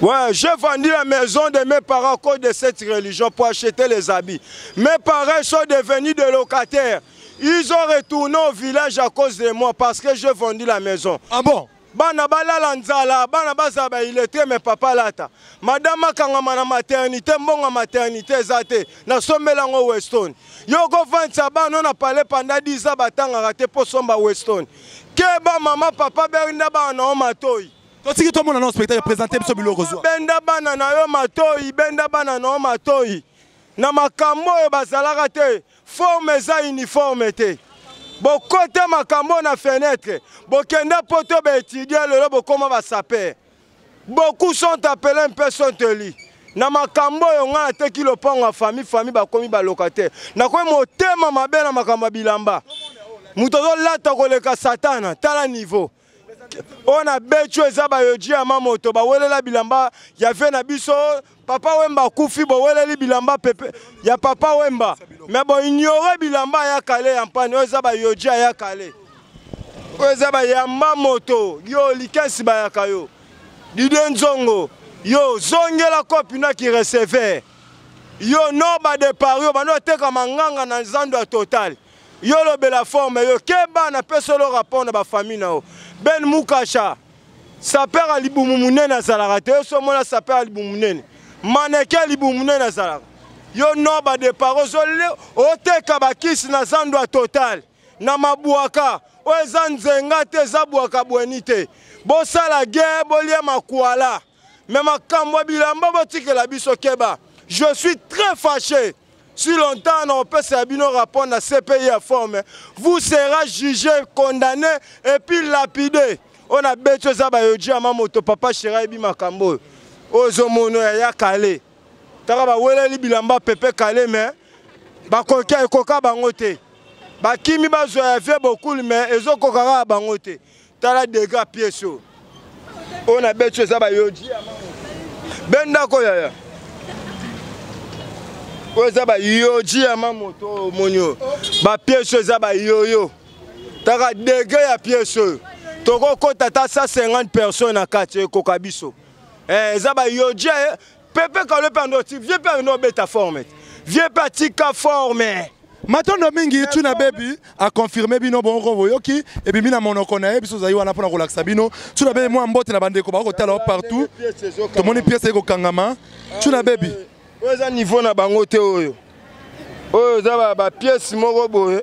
Ouais, j'ai vendu la maison de mes parents à cause de cette religion pour acheter les habits. Mes parents sont devenus des locataires. Ils ont retourné au village à cause de moi parce que j'ai vendu la maison. Ah bon? Bana balala nzala, bana bazaba illettré mais papa lata. Madame akangama na maternité, mbonga maternité zate. Na sombelango Weston. Yoko vantsa bana on a parlé pendant 10 ans batanga raté pour somba Weston. Keba mama papa berinda bana o matoi. Totiki tout le monde dans le spectacle présenté sur Bilo Rosoa. Benda bana na yo matoi, benda bana na o matoi. Na makambo yo bazalaka te, forme za uniforme te. Bokote makambo na fenêtre, bokenda poto ba étudier lelo bokoma ba saper. Beaucoup sont appelés un peu sont li. Na makambo yo nga teki lopango famille bakomi ba locataire. Na ko motema mabe na makambo bilamba. Mutozo lata koleka satana tala niveau. On a betu ezaba yoji ama moto ba welela bilamba ya ve na biso papa wemba kufi bo weleli bilamba pepe ya papa wemba mais bon ignorer bilamba ya kale ya mpane ezaba yoji ya kale ezaba yamba moto yo likensi ba ya kayo didenzongo yo zongela kopina ki recevoir yo no ba de pario ba no teka manganga na nzando ya total yo lobela forme yo keba na pesolo rapport na ba famille na o Ben Mukasha, saper à Liboumounen à Zalarate, so mona saper à Liboumounen. Maneke Liboumounen à Zalar. Yo no ba de paroles, o te kabakis na zando total. Na mabuaka, o zanzenga te zabuaka buenite. Bo sala guerre, bo lia makuala. Mais ma kamwa bilamba botike la biso keba. Je suis très fâché. Si longtemps on peut s'abino rapport à CPI à forme, vous serez jugé, condamné et puis lapidé. On a bêté ça ba yoji ama moto papa chéri bi makambo. Ozo mono ya kale. Taka ba wele li bilamba pepe kale mais ba koka koka bangote. Ba kimi ba zo ya fait beaucoup mais ezo koka bangote. Tala dégâts pieso. On a bêté ça ba yoji ama moto. Benda ko ya. Ozaba yoji ama moto monyo ba pièce ozaba yoyo taka dege ya pièce toko kota ta 150 personnes à quartier kokabiso zaba yoji pepe ka le pando ti vieux pas no beta forme vieux pas tika forme Matondo mingi tuna baby a confirmé bino bon rovoyoki et puis mina monoko na biso zayi wana pona relaxa bino tuna baby moi mbote na bande ko ba ko tala partout to moni pièce ko kangama tuna baby oza niveau na bango te oyo oyo za ba pièce moko boye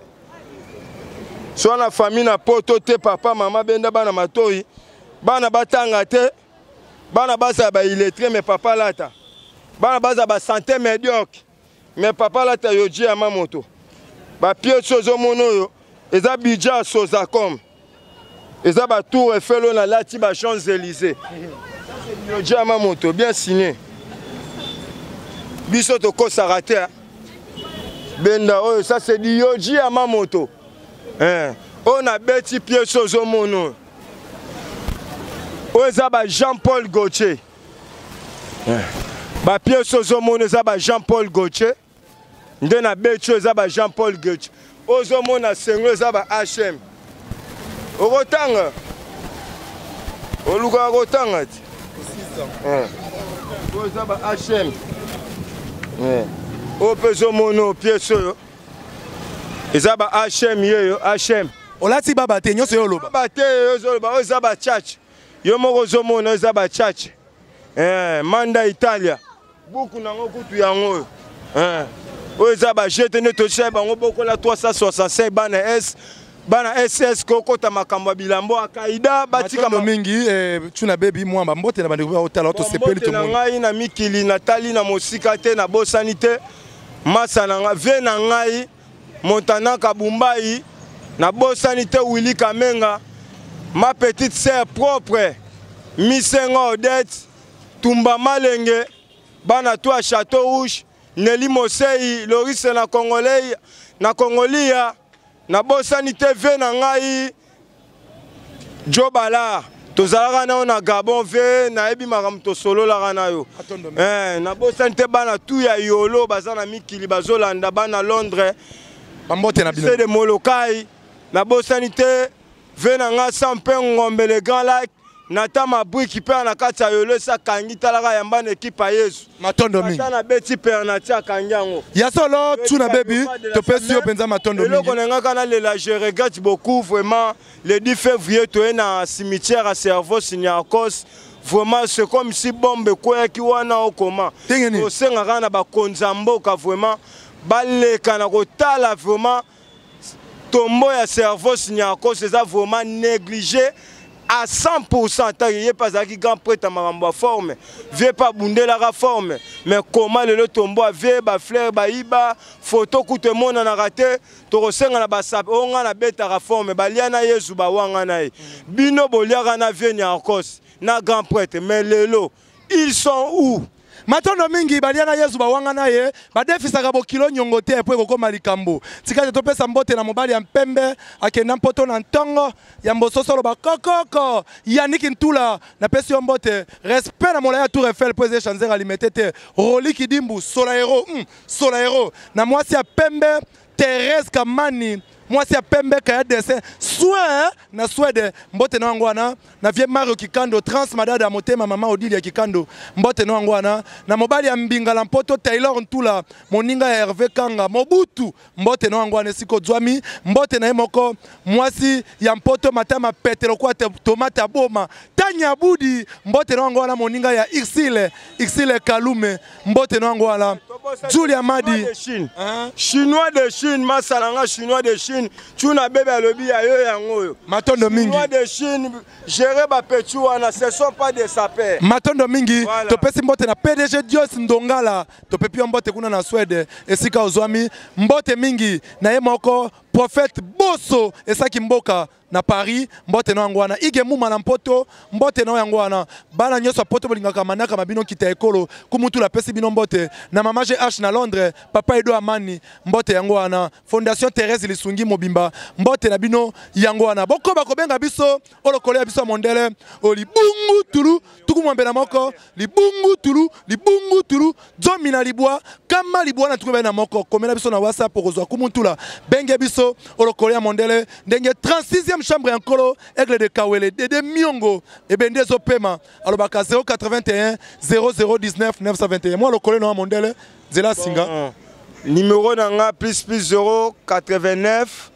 so na famille na poto te papa mama benda bana matoi bana batanga te bana basa ba illettré mais papa lata bana basa ba santé médiocre mais papa lata yoji ama moto ba pièce ozo mono yo eza bidja sozacom eza ba tour Eiffel na lati ba Champs-Élysées yoji ama moto bien signé biso to ko sarate benda oh ça c'est du yoji ama moto on a beti pièce ozo mono o za ba Jean-Paul Gauthier ba pièce ozo mono za ba Jean-Paul Gauthier nde na beti za ba Jean-Paul Gauthier ozo mona sengo za ba HM okotanga oluka okotanga ti o za ba HM o peso mono pièce yo ezaba HM yo HM olati baba te nyoso yo loba baba te yo loba o zaba church yo moko zo mono ezaba church manda Italia buku nango kutu yango o ezaba jete ne to cheba ngo boko la 365 bana SS kokota makambo bilambo akaida batika mingi tuna baby mwamba mbote na bande ko tala to sepeli to monde ngai na mikili na tali na mosika te na bosanité masa na nga ve na ngai Montana Kabumbai na bosanité Willy Kamenga ma petite sœur propre Misenga Odette Tumba Malenge bana to à Château Rouge Nelly Mosei Loris na Congolais na Congolia na bosanité ve na ngai Jobala tozalaka na na Gabon ve na ebi makamto solo la kana yo na bosanité bana tu ya yolo bazana mikili bazolanda bana Londres bambote na bino c'est de Molokai na bosanité ve na nga Sampe Ngombe le Grand Lac nata mabwiki mpe na kati ya yolo esakangi talaka yamba na ekipe ya Yesu matondo mingi ata na beti mpe na tia akangi yango ya solo tuna bebi topesi yo penza matondo mingi eloko na nga kana lela je regrette beaucoup vraiment le 10 février toye na cimetière à Cerveau Niarchos vraiment c'est comme si bombe kweyaki wana okoma osengaka na bakonzi ya mboka vraiment baleka na kotala vraiment tombo ya Cerveau Niarchos eza vraiment négligé à 100%. Il n'y a pas de grand prêtre à forme. Vieux pas bundé la forme. Mais comment le tombeau a vieux, fleur, iba, photo, coup de monde en a raté. Tu ressens la basse, on a la bête à forme. Baliana yesu ba wanganaï. Bino boliara na vieux ni en cause. Na grand prêtre. Mais les lots, ils sont où? matondo mingi baliana yesu bawanga na ye badefisaka bokilo nyongo te po ekokoma likambo tika topesa mbote na mobali ya mpembe akenda mpoto na ntongo ya mbososolo bakokoko yaniki ntula na pesi yo mbote respect na molaya Tour Eiffel po eze chanzer alimete te Roli Kidimbu sola hero na mwasi ya pembe Thérèse Kamani mwasi ya pembe kaya dessin soin na Swede mbote na wangwana na vie Mario Kikando trans madada motema mama Odile ya Kikando mbote na wangwana na mobali ya mbingala mpoto Taylor Ntula moninga ya Hervé Kanga Mobutu mbote na wangwana siko zwami mbote na moko mwasi ya mpoto matama petero kwa tomate boma Tanya Budi mbote na wangwana moninga ya Xile Kalume mbote na wangwana Julia Madi Chinois de Chine masalanga Chinois de Chine tuna bebe alobi ya yo yango matondo mingi Chinois de Chine gérer ba petu wana ce sont pas des sapeurs matondo mingi topesi mbote na PDG Dios Ndongala topepi mbote kuna na Swede esika ozwami mbote mingi na ye moko prophète Bosso esaki mboka na Paris mbote na ngwana ige muma na mpoto mbote na ngwana bana nyoso poto bolingaka manaka mabino kita ekolo kumutu la pesi bino mbote na mama GH na Londres papa Edo Amani mbote ngwana Fondation Thérèse Lisungi Mobimba mbote na bino ngwana boko bakobenga biso olokole ya biso mondele olibungu tulu tukumwambe na moko libungu tulu zomina libwa kama libwa na tukumbe na moko komela biso na WhatsApp kozwa kumutu la benge biso olokole ya mondele ndenge 36e chambre en colo aigle de Kawele Dede Miongo et Bendezo Pema alobaka 081 0019 921 moi le collègue no mondele zela singa numéro nanga plus 089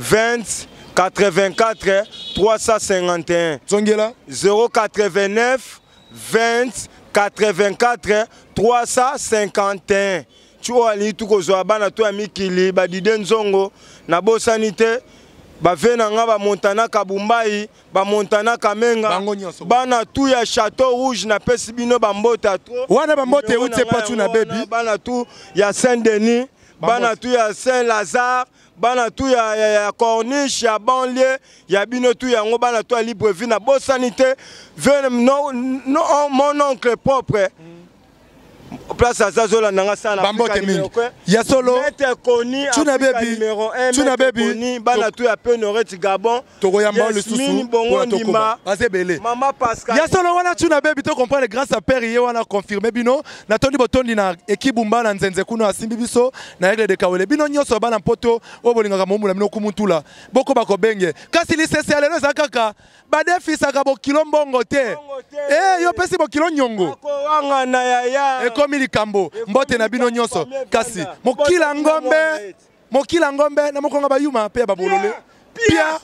20 84 351 zongela 089 20 84 351 tu ali tukozwa bana to amikili badide nzongo na bosanité bavena nga ba Montana Kabumbai ba Montana Kamenga bana tu ya Château Rouge na pesi bino ba mbota to wana ba mbote ute patu na baby bana tu ya Saint-Denis bana tu ya Saint-Lazare bana tu ya Corniche ya banlieue ya bino tu ya ngo bana tu ya Libreville na bosanité mon oncle propre place à Zazola nanga sana bambote mingi ya solo tuna baby bana tu ya Penoreti Gabon toko yamba le susu bongo ndimba azebele mama Pascal ya solo wana tuna baby to comprendre grâce à père ye wana confirmer bino na tondi botondi na ekibumba na nzenze kuno asimbi biso na aigle de Kawele bino nyoso bana poto obolingaka momula bino kumutula boko bakobenge kasi lisese alelo zakaka badefisa ka bokilo mbongo te yo pesi bokilo nyongo wanga na yaya ekomi likambo mbote na bino nyoso kasi mokila ngombe na mokonga bayuma pe babolole pia